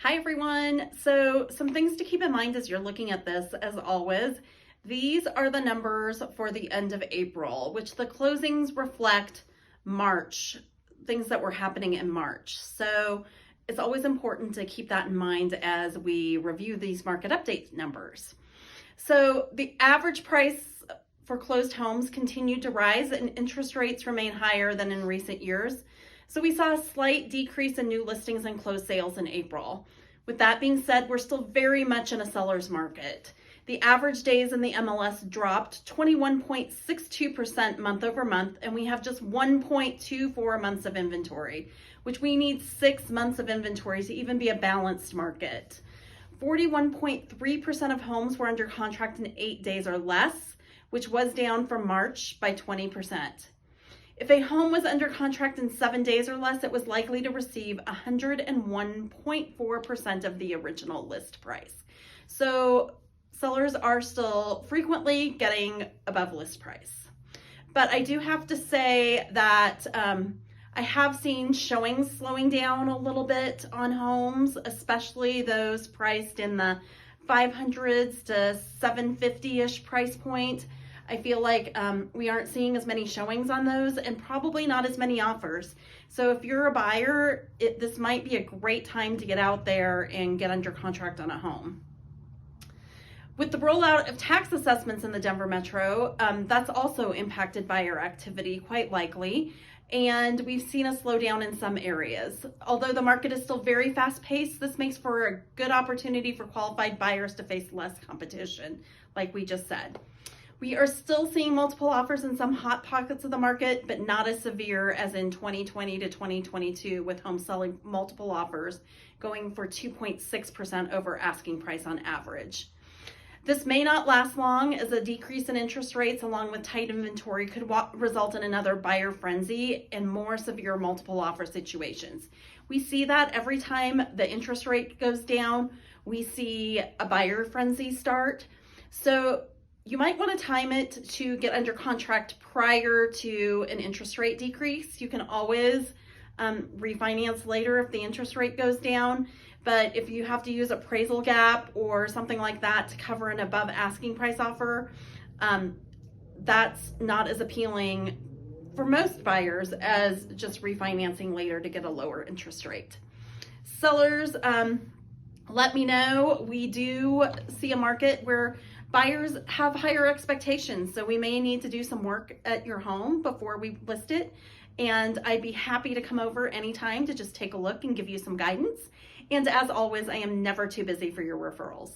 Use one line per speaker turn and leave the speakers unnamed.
Hi everyone. So some things to keep in mind as you're looking at this, as always, these are the numbers for the end of April, which the closings reflect March, things that were happening in March. So it's always important to keep that in mind as we review these market update numbers. So the average price for closed homes continued to rise and interest rates remain higher than in recent years. So we saw a slight decrease in new listings and closed sales in April. With that being said, we're still very much in a seller's market. The average days in the MLS dropped 21.62% month over month, and we have just 1.24 months of inventory, which we need 6 months of inventory to even be a balanced market. 41.3% of homes were under contract in 8 days or less, which was down from March by 20%. If a home was under contract in 7 days or less, it was likely to receive 101.4% of the original list price. So sellers are still frequently getting above list price. But I do have to say that I have seen showings slowing down a little bit on homes, especially those priced in the 500s to 750-ish price point. I feel like we aren't seeing as many showings on those and probably not as many offers. So if you're a buyer, this might be a great time to get out there and get under contract on a home. With the rollout of tax assessments in the Denver Metro, that's also impacted buyer activity quite likely. And we've seen a slowdown in some areas. Although the market is still very fast paced, this makes for a good opportunity for qualified buyers to face less competition, like we just said. We are still seeing multiple offers in some hot pockets of the market, but not as severe as in 2020 to 2022, with homes selling multiple offers going for 2.6% over asking price on average. This may not last long, as a decrease in interest rates along with tight inventory could result in another buyer frenzy and more severe multiple offer situations. We see that every time the interest rate goes down, we see a buyer frenzy start. So you might want to time it to get under contract prior to an interest rate decrease. You can always refinance later if the interest rate goes down. But if you have to use appraisal gap or something like that to cover an above asking price offer, that's not as appealing for most buyers as just refinancing later to get a lower interest rate. Sellers, let me know. We do see a market where buyers have higher expectations, so we may need to do some work at your home before we list it. And I'd be happy to come over anytime to just take a look and give you some guidance. And as always, I am never too busy for your referrals.